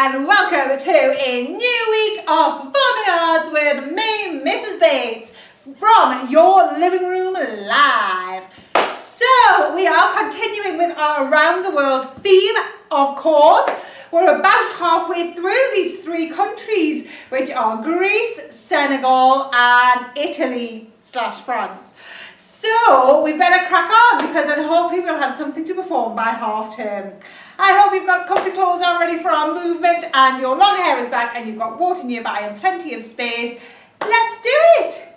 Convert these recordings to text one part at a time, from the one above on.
and welcome to a new week of Performing Arts with me, Mrs. Bates, from your living room live. So we are continuing with our around the world theme, of course. We're about halfway through these three countries, which are Greece, Senegal and Italy/France. So we better crack on, because then hopefully we'll have something to perform by half term. I hope you've got comfy clothes on ready for our movement and your long hair is back and you've got water nearby and plenty of space. Let's do it!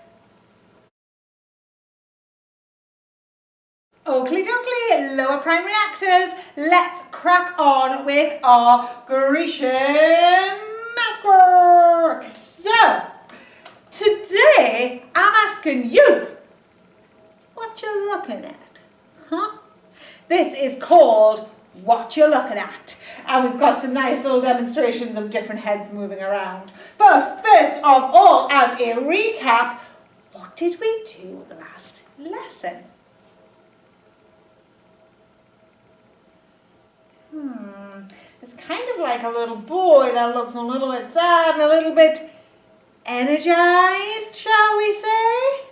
Oakley dokley, lower primary actors, let's crack on with our Grecian mask work. So, today I'm asking you, what you looking at? Huh? This is called What You're Looking At. And we've got some nice little demonstrations of different heads moving around. But first of all, as a recap, what did we do last lesson? It's kind of like a little boy that looks a little bit sad and a little bit energized, shall we say?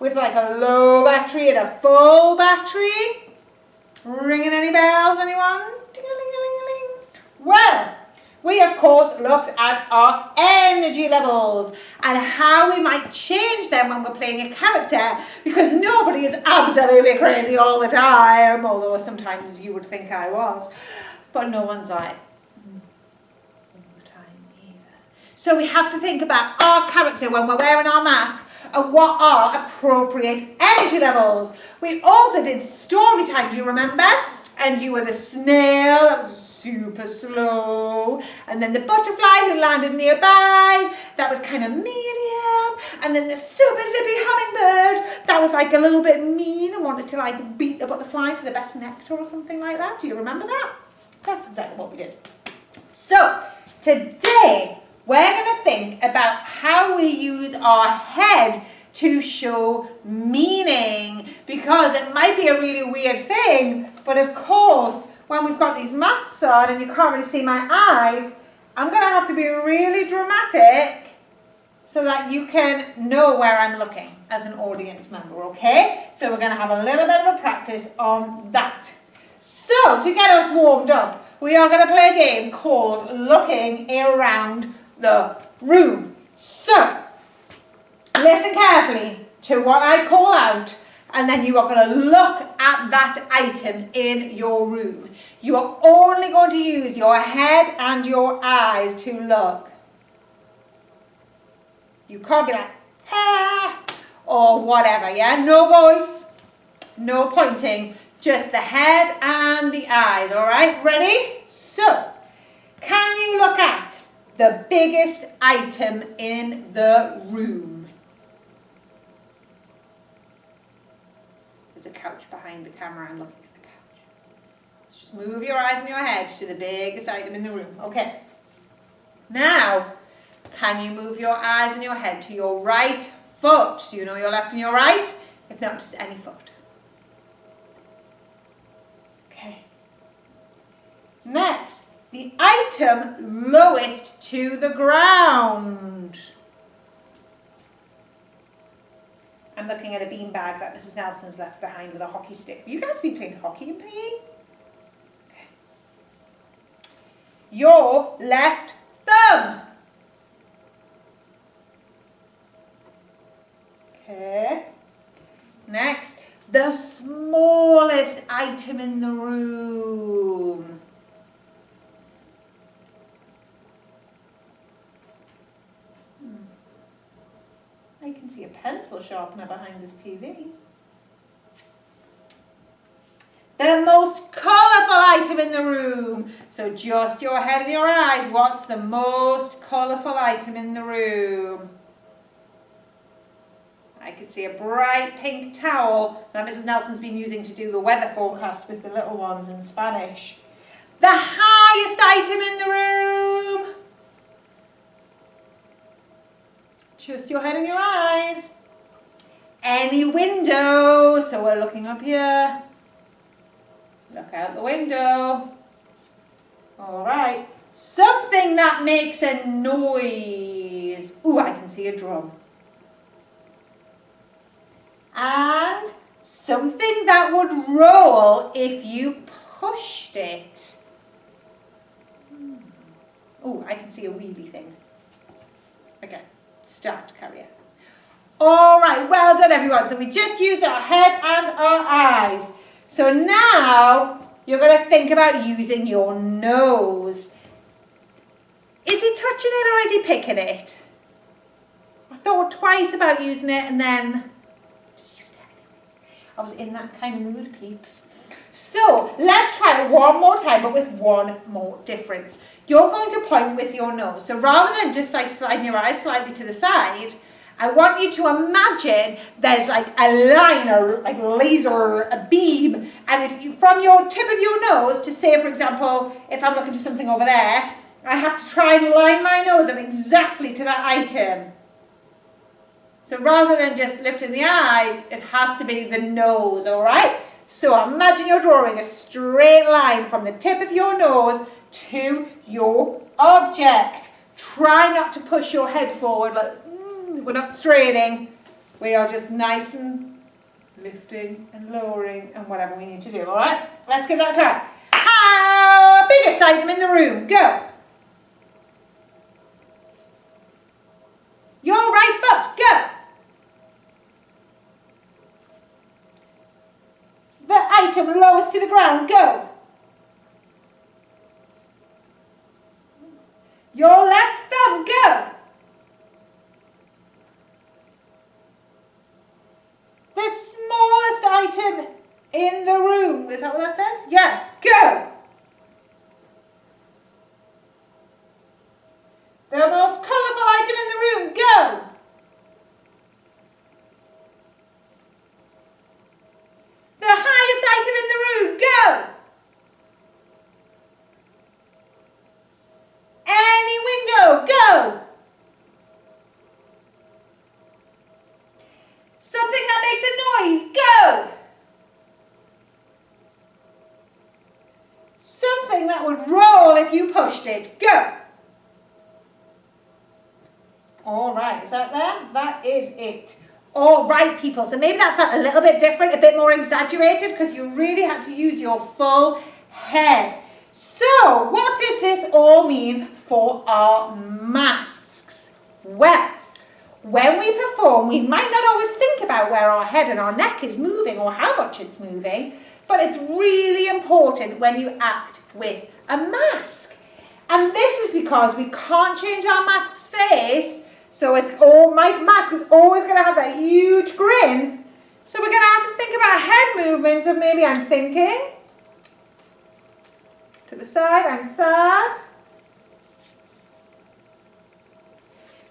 With like a low battery and a full battery. Ringing any bells, anyone? Ding-a-ling-a-ling-a-ling. Well, we of course looked at our energy levels and how we might change them when we're playing a character, because nobody is absolutely crazy all the time, although sometimes you would think I was, but no one's like all the time either. So we have to think about our character when we're wearing our mask and what are appropriate energy levels. We also did story time, do you remember? And you were the snail, that was super slow. And then the butterfly who landed nearby, that was kind of medium. And then the super zippy hummingbird, that was like a little bit mean and wanted to like beat the butterfly to the best nectar or something like that. Do you remember that? That's exactly what we did. So, today, we're going to think about how we use our head to show meaning, because it might be a really weird thing, but of course, when we've got these masks on and you can't really see my eyes, I'm going to have to be really dramatic so that you can know where I'm looking as an audience member, okay? So we're going to have a little bit of a practice on that. So, to get us warmed up, we are going to play a game called Looking Around the Room. So, listen carefully to what I call out, and then you are going to look at that item in your room. You are only going to use your head and your eyes to look. You can't be like, ah, or whatever, yeah? No voice, no pointing, just the head and the eyes, all right? Ready? So, can you look at the biggest item in the room? There's a couch behind the camera. I'm looking at the couch. Let's just move your eyes and your head to the biggest item in the room. Okay. Now, can you move your eyes and your head to your right foot? Do you know your left and your right? If not, just any foot. Okay. Next, the item lowest to the ground. I'm looking at a beanbag that Mrs. Nelson's left behind with a hockey stick. You guys been playing hockey in PE? Okay. Your left thumb. Okay. Next, the smallest item in the room. I can see a pencil sharpener behind this TV. The most colourful item in the room. So just your head and your eyes. What's the most colourful item in the room? I could see a bright pink towel that Mrs. Nelson's been using to do the weather forecast with the little ones in Spanish. The highest item in the room. Just your head and your eyes. Any window. So we're looking up here. Look out the window. All right. Something that makes a noise. Ooh, I can see a drum. And something that would roll if you pushed it. Ooh, I can see a wheelie thing. Okay, start carrier. All right, well done everyone. So we just used our head and our eyes. So now you're going to think about using your nose. Is he touching it or is he picking it? I thought twice about using it and then just used it anyway. I was in that kind of mood, peeps. So let's try it one more time, but with one more difference. You're going to point with your nose. So rather than just like sliding your eyes slightly to the side, I want you to imagine there's like a line or like laser, a beam, and it's from your tip of your nose to say, for example, if I'm looking to something over there, I have to try and line my nose up exactly to that item. So rather than just lifting the eyes, it has to be the nose, all right? So imagine you're drawing a straight line from the tip of your nose to your object. Try not to push your head forward, like we're not straining. We are just nice and lifting and lowering and whatever we need to do, all right? Let's give that a try. Biggest item in the room, go. Your right foot, go. The item lowest to the ground, go. Your left thumb, go. The smallest item in the room, is that what that says? Yes, go. The most colourful item in the room, go. The highest item in the room, go. Any window, go. Something that makes a noise, go. Something that would roll if you pushed it, go. All right, is that them? That is it. All right, people, so maybe that felt a little bit different, a bit more exaggerated, because you really had to use your full head. So, what does this all mean for our masks? Well, when we perform, we might not always think about where our head and our neck is moving or how much it's moving, but it's really important when you act with a mask. And this is because we can't change our mask's face. So my mask is always going to have that huge grin. So we're going to have to think about head movements of maybe I'm thinking. To the side, I'm sad.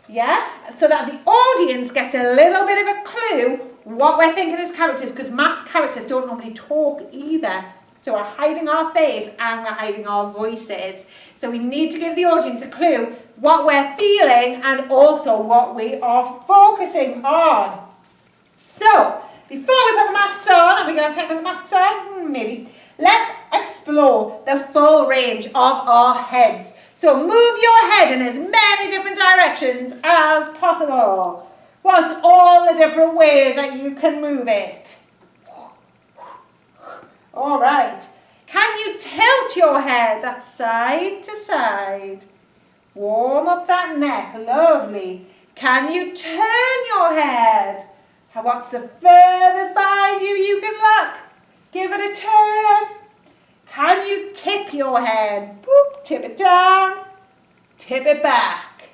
Yeah, so that the audience gets a little bit of a clue what we're thinking as characters, because masked characters don't normally talk either. So we're hiding our face and we're hiding our voices. So we need to give the audience a clue what we're feeling and also what we are focusing on. So, before we put the masks on, are we going to take the masks on? Maybe. Let's explore the full range of our heads. So move your head in as many different directions as possible. What's all the different ways that you can move it? All right. Can you tilt your head? That's side to side. Warm up that neck. Lovely. Can you turn your head? What's the furthest behind you can look? Give it a turn. Can you tip your head? Boop, tip it down. Tip it back.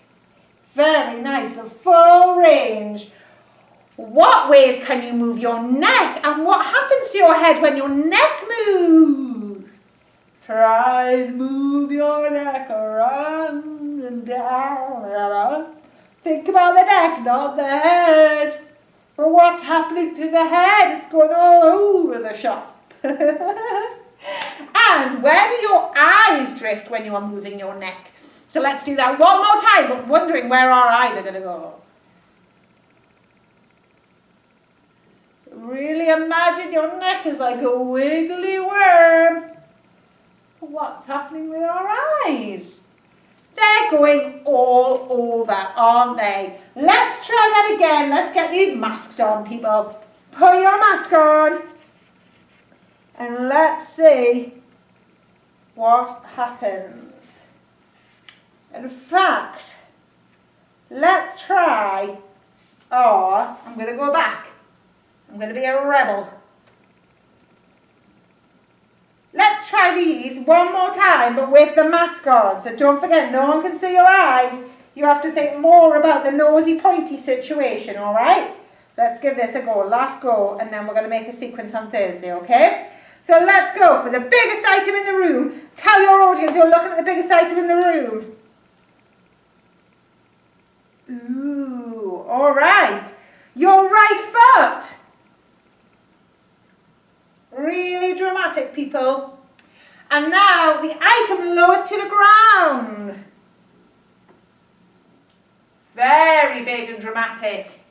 Very nice. The full range. What ways can you move your neck? And what happens to your head when your neck moves? Try and move your neck around and down. Think about the neck, not the head. But what's happening to the head? It's going all over the shop. And where do your eyes drift when you are moving your neck? So let's do that one more time, but wondering where our eyes are going to go. Really imagine your neck is like a wiggly worm. What's happening with our eyes? They're going all over, aren't they? Let's try that again. Let's get these masks on, people. Put your mask on. And let's see what happens. In fact, let's try, I'm going to go back. I'm going to be a rebel. Let's try these one more time, but with the mask on. So don't forget, no one can see your eyes. You have to think more about the nosy pointy situation, all right? Let's give this a go, last go, and then we're going to make a sequence on Thursday, okay? So let's go for the biggest item in the room. Tell your audience you're looking at the biggest item in the room. Ooh, all right. Your right foot. Really dramatic, people. And now the item lowest to the ground. Very big and dramatic.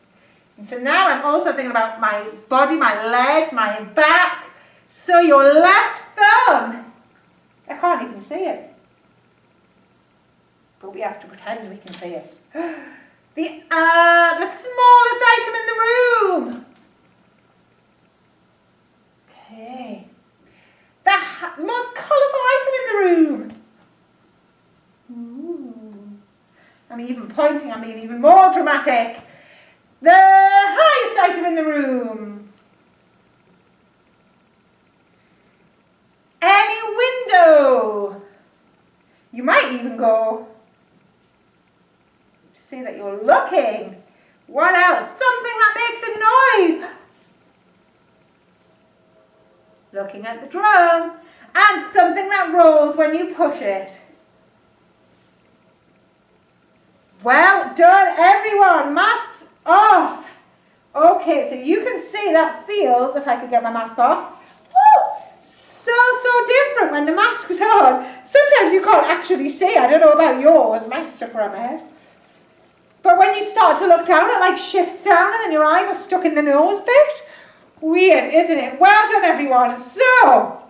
And so now I'm also thinking about my body, my legs, my back. So your left thumb. I can't even see it. But we have to pretend we can see it. The smallest item in the room. Okay. The most colourful item in the room. Ooh. I'm even pointing, I'm being even more dramatic. The highest item in the room. Any window. You might even go to see that you're looking. What else? Something that makes a noise. Looking at the drum. And something that rolls when you push it. Well done, everyone. Masks off. Okay, so you can see that feels, if I could get my mask off, woo, so different when the mask is on. Sometimes you can't actually see. I don't know about yours. Mine's stuck around my head. But when you start to look down, it like shifts down and then your eyes are stuck in the nose bit. Weird, isn't it? Well done, everyone. So,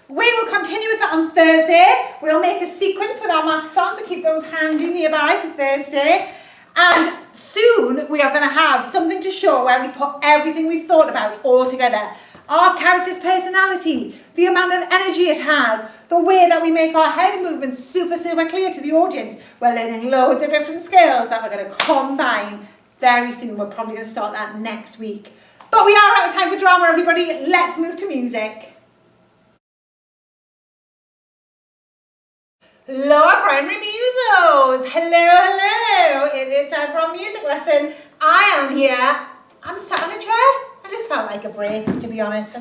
we will continue with that on Thursday. We'll make a sequence with our masks on, so keep those handy nearby for Thursday. And soon we are going to have something to show where we put everything we've thought about all together. Our character's personality, the amount of energy it has, the way that we make our head movements super clear to the audience. We're learning loads of different skills that we're going to combine very soon. We're probably going to start that next week. But we are out of time for drama, everybody. Let's move to music. Lower primary musos. Hello. It is time for our music lesson. I am here. I'm sat in a chair. I just felt like a break, to be honest.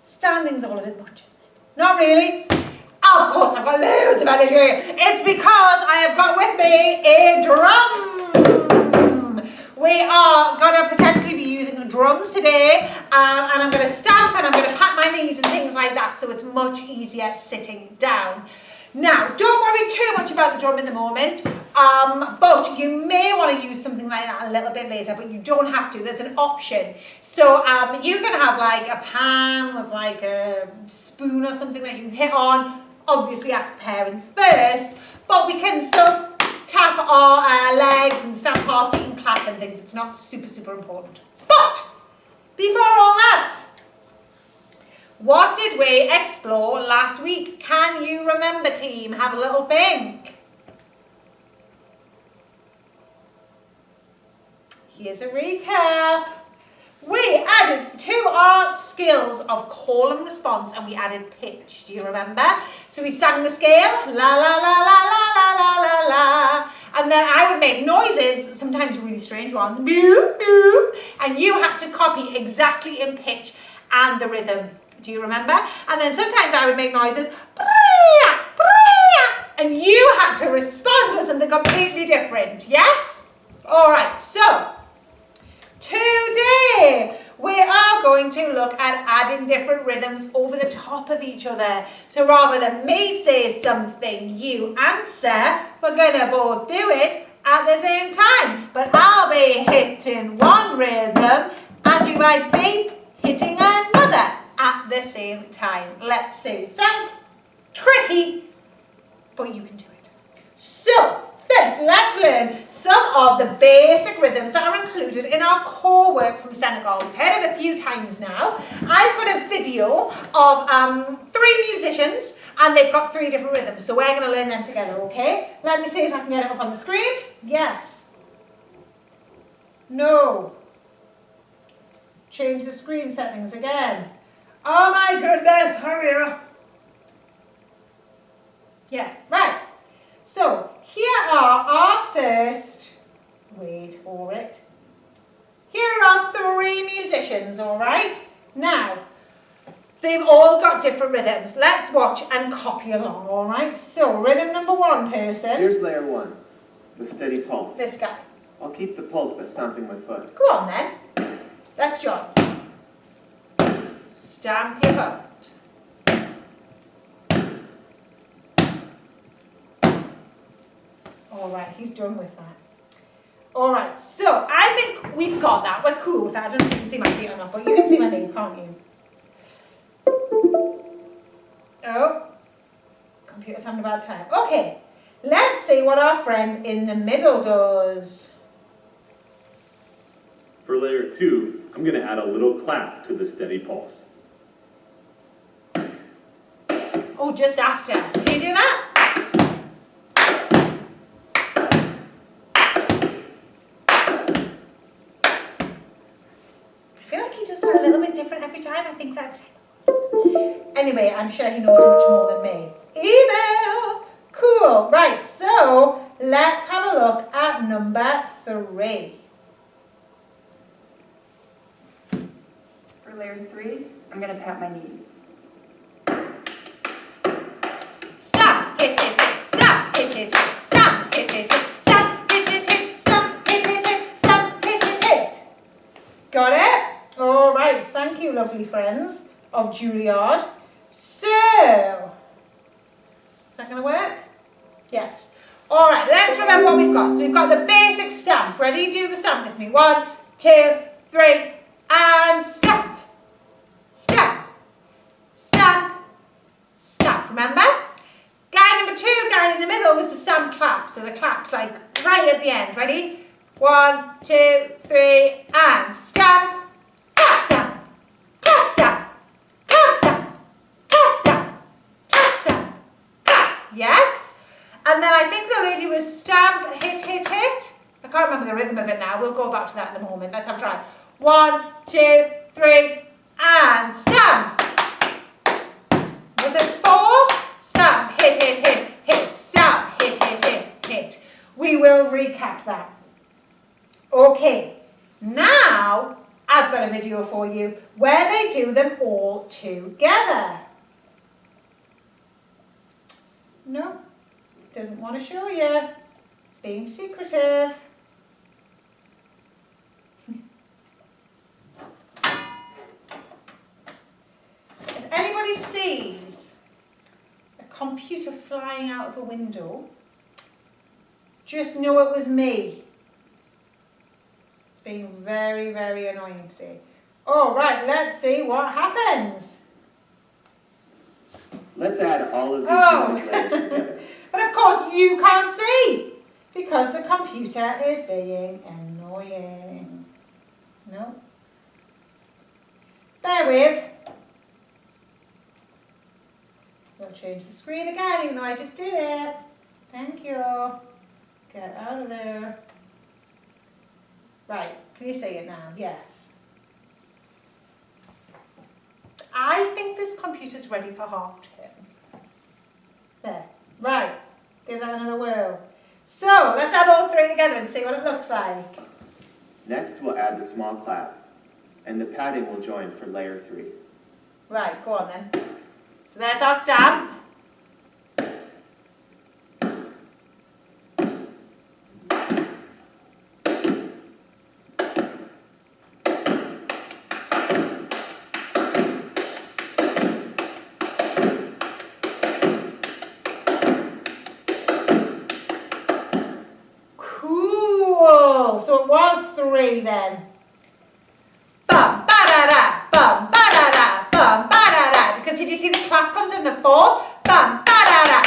Standing's all a bit much, isn't it? Not really. Oh, of course, I've got loads of energy. It's because I have got with me a drum. We are going to potentially be using the drums today, and I'm going to stamp and I'm going to pat my knees and things like that, so it's much easier sitting down. Now, don't worry too much about the drum at the moment, but you may want to use something like that a little bit later, but you don't have to. There's an option. So you can have like a pan with like a spoon or something that you can hit on. Obviously ask parents first, but we can still tap our legs and stamp our feet and clap and things. It's not super important. But before all that, what did we explore last week? Can you remember, team? Have a little think. Here's a recap. We added to our skills of call and response, and we added pitch. Do you remember? So we sang the scale, la la la la la la la la la, and then I would make noises, sometimes really strange ones, boop, boop, and you had to copy exactly in pitch and the rhythm. Do you remember? And then sometimes I would make noises, and you had to respond with something completely different. Yes? All right, so today we are going to look at adding different rhythms over the top of each other. So rather than me say something, you answer, we're going to both do it at the same time. But I'll be hitting one rhythm and you might be hitting another at the same time. Let's see. It sounds tricky, but you can do it. of the basic rhythms that are included in our core work from Senegal. We've heard it a few times now. I've got a video of 3 musicians and they've got 3 different rhythms. So we're going to learn them together, okay? Let me see if I can get it up on the screen. Yes. No. Change the screen settings again. Oh my goodness, hurry up. Yes, right. So here are our first, wait for it. Here are 3 musicians, all right? Now, they've all got different rhythms. Let's watch and copy along, all right? So rhythm number 1 person. Here's layer 1, the steady pulse. This guy. I'll keep the pulse by stomping my foot. Go on then. Let's join. Stamp your foot. All right, he's done with that. All right, so I think we've got that. We're cool with that. I don't know if you can see my feet or not, but you can see my knee, can't you? Oh, computer's having a bad time. Okay, let's see what our friend in the middle does. For layer 2, I'm going to add a little clap to the steady pulse. Oh, just after. Can you do that? I feel like he does that a little bit different every time. I think that. Anyway, I'm sure he knows much more than me. Email! Cool. Right, so let's have a look at number 3. For layer 3, I'm going to pat my knees. Stamp, hit, hit, hit. Stamp, hit, hit, hit. Stamp, hit, hit, hit. Stamp, hit, hit, hit. Stamp, hit, hit, hit. Stamp, hit, hit, hit. Got it? All right. Thank you, lovely friends of Juilliard. So, is that going to work? Yes. All right. Let's remember what we've got. So we've got the basic stamp. Ready? Do the stamp with me. 1, 2, 3, and stamp. Stamp. Stamp. Stamp. Remember? Guy number 2, guy in the middle, was the stamp clap. So the clap's like right at the end. Ready? 1, 2, 3, and stamp. Clap stamp. Clap stamp. Clap stamp. Clap stamp. Clap stamp. Clap. Yes? And then I think the lady was stamp, hit, hit, hit. I can't remember the rhythm of it now. We'll go back to that in a moment. Let's have a try. 1, 2, 3, and stamp. Was it 4? Stamp, hit, hit, hit, hit. Stamp, hit, hit, hit, hit. We will recap that. Okay, now I've got a video for you where they do them all together. No, doesn't want to show you. It's being secretive. If anybody sees a computer flying out of a window, just know it was me. It's been very, very annoying today. All right, let's see what happens. Let's add all of these Oh. layers together. But of course you can't see because the computer is being annoying. No. Bear with. We'll change the screen again even though I just did it. Thank you. Get out of there. Right, can you see it now? Yes. I think this computer's ready for half term. There. Right. Give that another whirl. So, let's add all 3 together and see what it looks like. Next, we'll add the small clap, and the padding will join for layer 3. Right, go on then. So there's our stamp. Cool. So it was 3 then. Bum ba da da, bum ba da da, bum ba da da. Because did you see the clap comes in the 4th? Bum ba da da.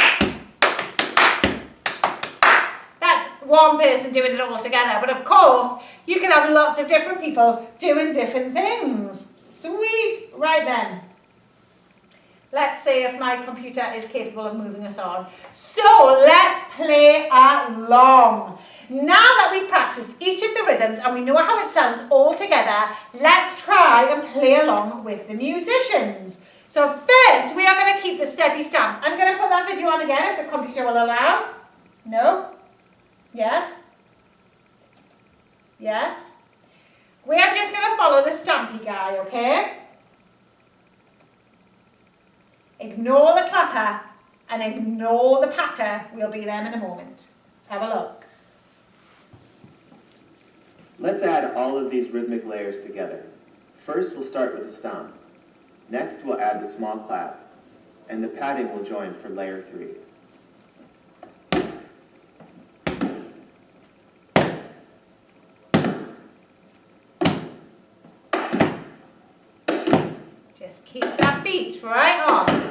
That's 1, one person doing it all together. But of course, you can have lots of different people doing different things. Sweet. Right then. Let's see if my computer is capable of moving us on. So let's play along. Now that we've practiced each of the rhythms and we know how it sounds all together, let's try and play along with the musicians. So first, we are going to keep the steady stamp. I'm going to put that video on again if the computer will allow. No? Yes? Yes? We are just going to follow the stampy guy, okay? Ignore the clapper and ignore the patter. We'll be there in a moment. Let's have a look. Let's add all of these rhythmic layers together. First, we'll start with the stomp. Next, we'll add the small clap, and the padding will join for layer 3. Just keep that beat right on.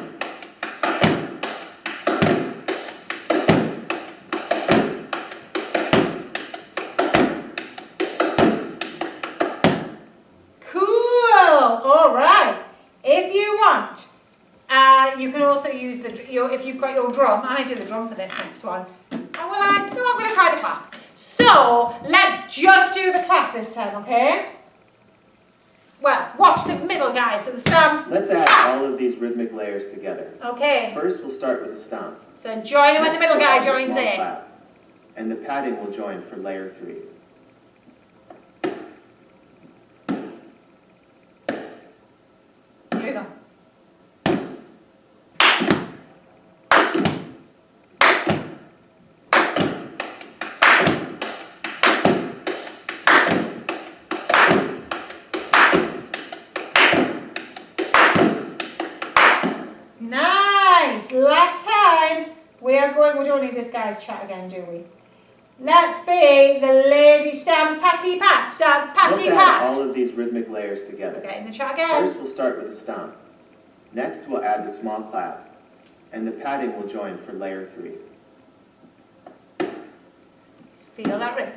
You can also use if you've got your drum. I might do the drum for this next one. No, I'm going to try the clap. So let's just do the clap this time, okay? Well, watch the middle guy. So the stomp. Let's add all of these rhythmic layers together. Okay. First, we'll start with the stomp. So join it when the middle guy joins in. Clap, and the padding will join for layer 3. Here we go. Nice. Last time we don't need this guy's chat again, do we? Let's be the lady stamp patty pat, stamp patty Let's pat. add all of these rhythmic layers together. Okay, in the chat again. First, we'll start with the stomp. Next, we'll add the small clap, and the padding will join for layer 3. Just feel that rhythm.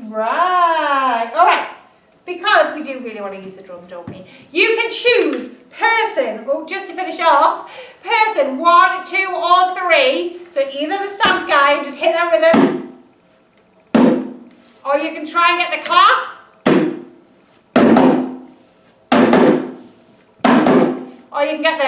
Right, all right. Because we do really want to use the drum, don't we? You can choose person, just to finish off, person 1, 2, or 3. So either the stamp guy and just hit that rhythm, or you can try and get the clap. Or you can get the...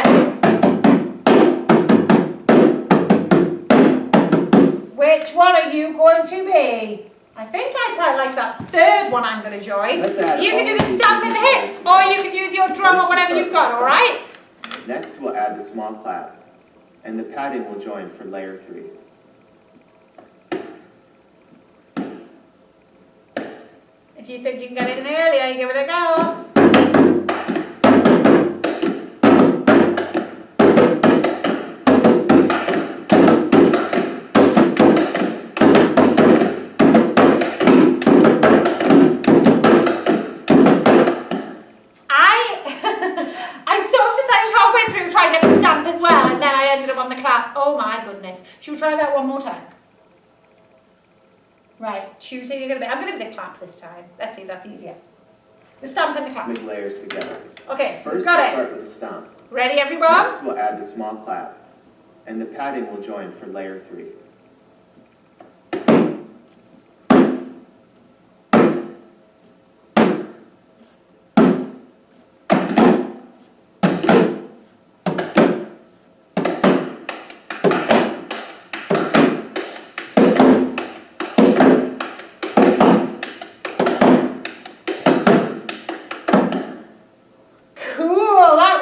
Which one are you going to be? I think I quite like that third one I'm going to join. So you can do the stamp and the hips, or you can use your drum or whatever you've got, alright? Next, we'll add the small clap, and the padding will join for layer 3. If you think you can get it in earlier, you give it a go. Oh my goodness. Should we try that one more time? Right, choose who you're going to be. I'm going to be the clap this time. Let's see if that's easier. The stamp and the clap. Rhythmic layers together. Okay, First, we've got we'll it. start with the stomp. Ready, everyone? Next, we'll add the small clap, and the padding will join for layer 3.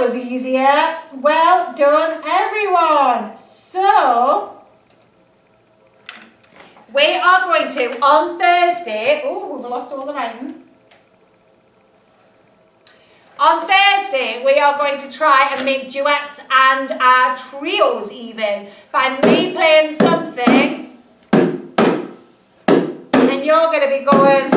Was easier. Well done, everyone. So we are going to on Thursday. Oh, we've lost all the writing. On Thursday, we are going to try and make duets and trios even by me playing something and you're going to be going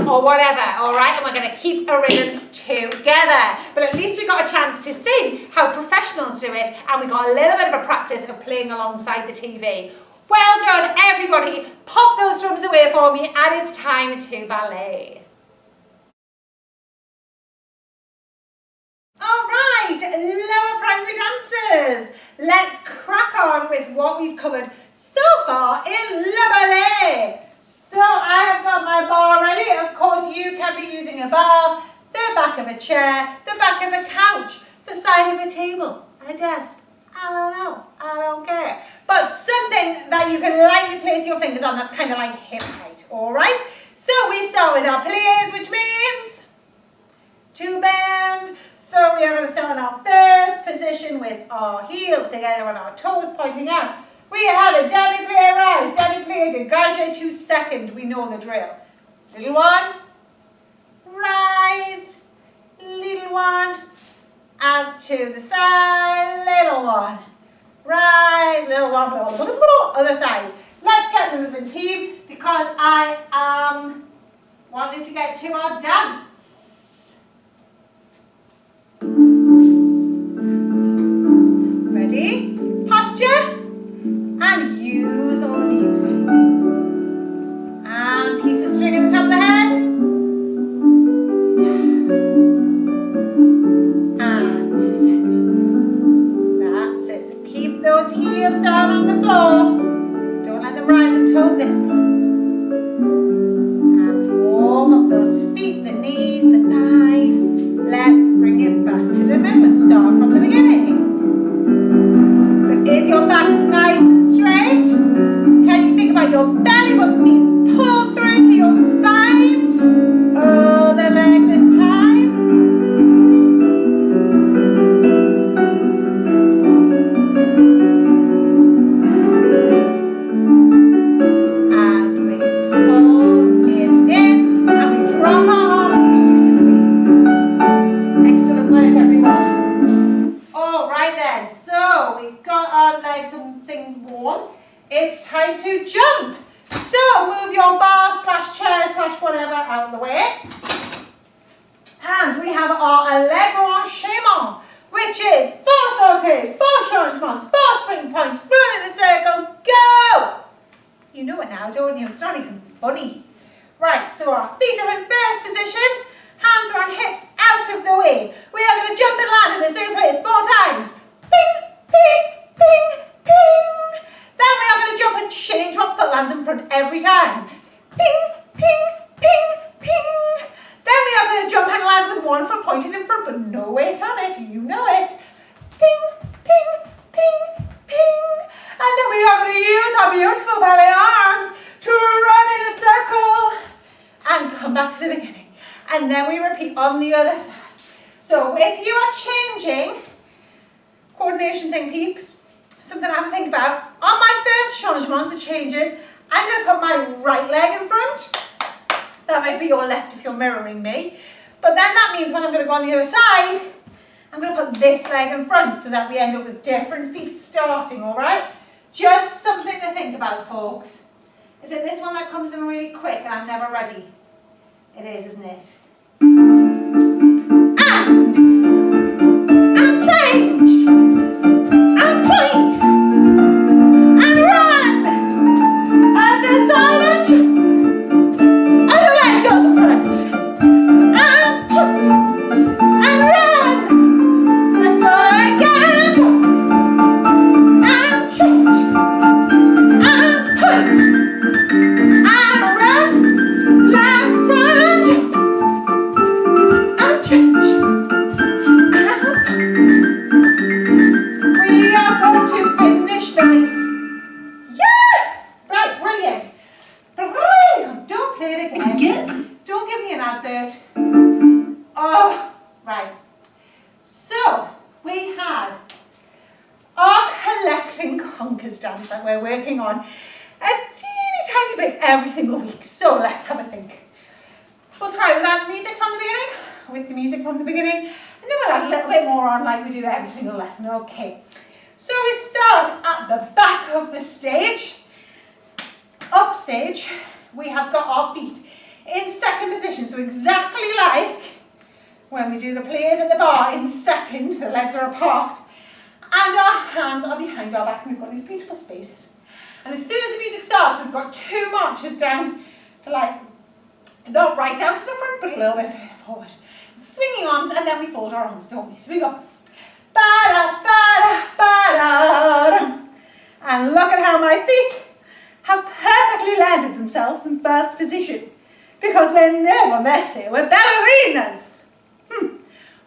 or whatever, all right? And we're going to keep a rhythm together. But at least we got a chance to see how professionals do it, and we got a little bit of a practice of playing alongside the TV. Well done, everybody. Pop those drums away for me, and it's time to ballet. All right, lower primary dancers. Let's crack on with what we've covered so far in Le Ballet. So I have got my bar ready. Of course, you can be using a bar, the back of a chair, the back of a couch, the side of a table, a desk. I don't know. I don't care. But something that you can lightly place your fingers on that's kind of like hip height, all right? So we start with our pliés, which means to bend. So we are going to start in our first position with our heels together and our toes pointing out. We have a demi-plie rise, demi-plie dégagé 2 seconds. We know the drill. Little one, rise, little one, out to the side, little one, rise, little one, other side. Let's get moving, team, because I am wanting to get to our dance. Ready? Posture. And use all the music. And piece of string at the top of the head. And 2 seconds. That's it. So keep those heels down on the floor. Don't let them rise until this point. And warm up those feet, the knees, the thighs. Let's bring it back to the middle and start from the beginning. So is your back nice and straight? Can you think about your belly button being pulled through to your spine? Other leg this time. And we pull it in and we drop our arms beautifully. Excellent work, everyone. All right then, so we've got our legs and things warm. It's time to jump. So move your bar slash chair slash whatever out of the way. And we have our Allegro enchaînement, which is 4 sautes, 4 changements, 4 spring points, run in a circle, go! You know it now, don't you? It's not even funny. Right, so our feet are in first position, hands are on hips out of the way. We are going to jump and land in the same place 4 times. Ping, ping, ping, ping. Then we are going to jump and change what foot lands in front every time. Ping, ping, ping, ping. Then we are going to jump and land with one foot pointed in front, but no weight on it. You know it. Ping, ping, ping, ping. And then we are going to use our beautiful ballet arms to run in a circle and come back to the beginning. And then we repeat on the other side. So if you are changing, coordination thing, peeps, something I have to think about. On my first changement, it changes. I'm going to put my right leg in front. That might be your left if you're mirroring me. But then that means when I'm going to go on the other side, I'm going to put this leg in front so that we end up with different feet starting, all right? Just something to think about, folks. Is it this one that comes in really quick and I'm never ready? It is, isn't it? And change. And point. And run. And the silent. And the leg goes in front. And point. And run. Let's go again. And change. And point. And run. Last time. Jump. And change. We are going to finish nice. Yeah! Right, brilliant. Brilliant. Don't play it again. Don't give me an advert. Oh, right. So, we had our collect and conquers dance that we're working on a teeny tiny bit every single week. So, let's have a think. We'll try without music from the beginning, with the music from the beginning, and then we'll add a little bit more on like we do every single lesson. Okay. So we start at the back of the stage. Upstage, we have got our feet in second position, so exactly like when we do the players at the bar in second, the legs are apart, and our hands are behind our back, and we've got these beautiful spaces. And as soon as the music starts, we've got 2 marches down to like, not right down to the front, but a little bit forward. Swinging arms, and then we fold our arms, don't we? So we go, ba-da, ba-da, ba-da. And look at how my feet have perfectly landed themselves in first position, because we're never messy, we're ballerinas.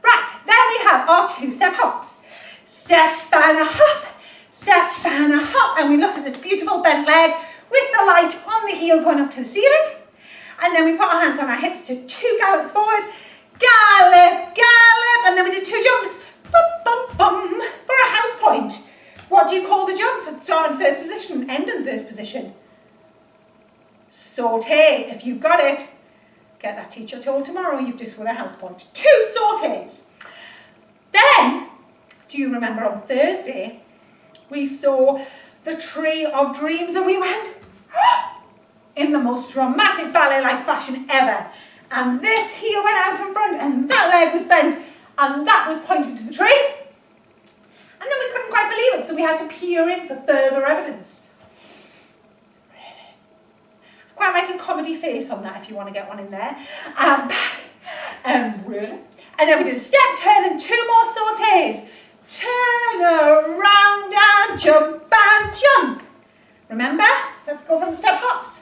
Right, then we have our 2-step hops. Step and a hop, step and a hop, and we looked at this beautiful bent leg with the light on the heel going up to the ceiling, and then we put our hands on our hips to 2 gallops forward, gallop, gallop, and then we did 2 jumps, bum, bum, bum, for a house point. What do you call the jumps that start in first position, end in first position? Saute. If you've got it, get that teacher told tomorrow you've just won a house point. 2 sautes. Then, do you remember on Thursday, we saw the Tree of Dreams and we went in the most dramatic ballet-like fashion ever. And this heel went out in front and that leg was bent and that was pointing to the tree. And then we couldn't quite believe it, so we had to peer in for further evidence. Quite like a comedy face on that if you want to get one in there. Back, really. And then we did a step turn and 2 more sautes. Turn around and jump and jump. Remember? Let's go from the step hops.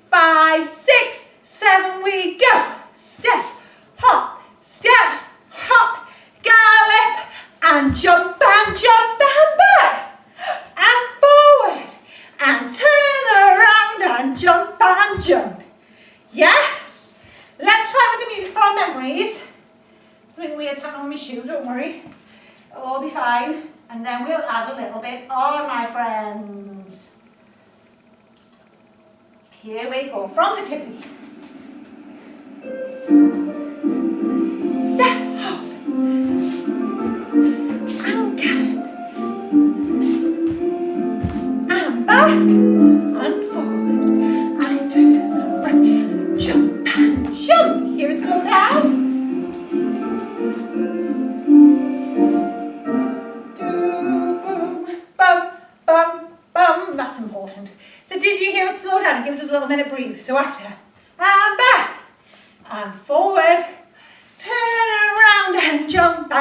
5, 6, 7, we go. Step, hop, gallop, and jump and back, and forward, and turn around and jump. Yes? Let's try with the music for our memories. Something weird's happening on my shoe, don't worry. It'll all be fine. And then we'll add a little bit on, my friends. Here we go, from the tippity. Step, hop, and gallop, and back, and forward, and turn around, jump and jump. Hear it slow down. Bum, bum, bum. That's important. So did you hear it slow down? It gives us a little minute breathe. So after, and back, and forward, turn around and jump.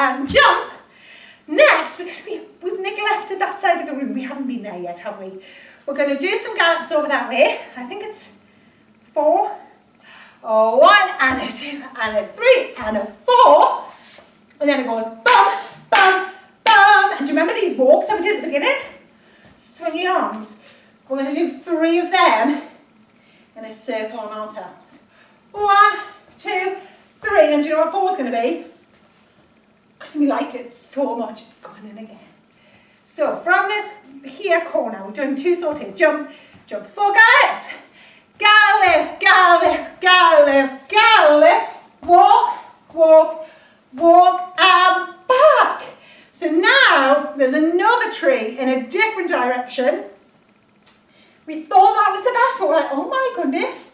Next, because we've neglected that side of the room, we haven't been there yet, have we? We're going to do some gallops over that way. I think it's 4, 1, and a 2, and a 3, and a 4. And then it goes bum, bum, bum. And do you remember these walks that we did at the beginning? Swingy arms. We're going to do 3 of them in a circle on ourselves. 1, 2, 3. Then do you know what 4 is going to be? Because we like it so much, it's going in again. So from this here corner, we've done 2 sautes. Jump, 4 gallops. Gallop, gallop, gallop, gallop. Walk, and back. So now there's another tree in a different direction. We thought that was the best, but we're like, oh my goodness,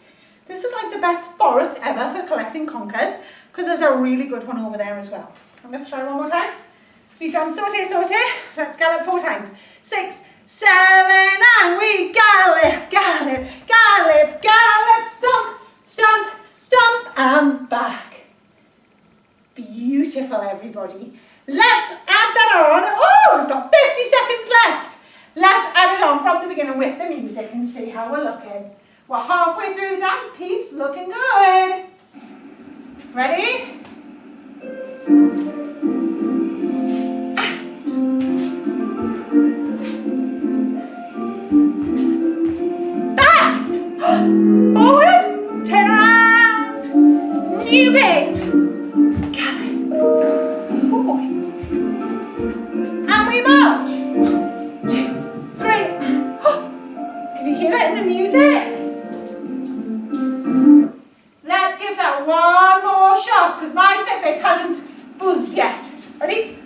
this is like the best forest ever for collecting conkers, because there's a really good one over there as well. And let's try one more time. So you've done saute, let's gallop 4 times. 6, 7, and we gallop, gallop, gallop, gallop, stomp, and back. Beautiful, everybody. Let's add that on. Oh, we've got 50 seconds left. Let's add it on from the beginning with the music and see how we're looking. We're halfway through the dance, peeps. Looking good. Ready? Back. Forward. Turn around. New beat. And we march. 1, 2, 3, and hop. Can you hear that in the music? Let's give that buzzed yet. Ready?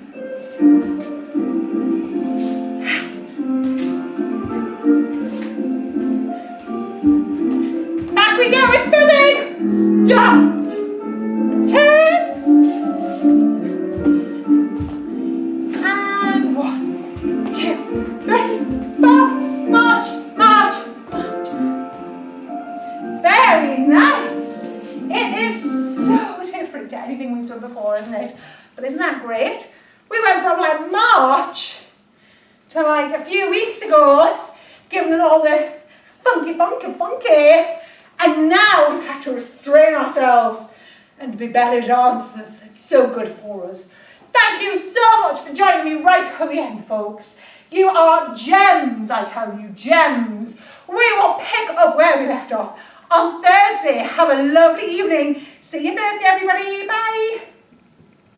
Back we go, it's buzzing! Stop! 10. And 1, 2, 3, 4. March, march, march. Very nice. It is so different to anything we've done before, isn't it? But isn't that great? We went from like March to like a few weeks ago, giving it all the funky, and now we've had to restrain ourselves and be belly dancers. It's so good for us. Thank you so much for joining me right till the end, folks. You are gems, I tell you, gems. We will pick up where we left off on Thursday. Have a lovely evening. See you Thursday, everybody. Bye.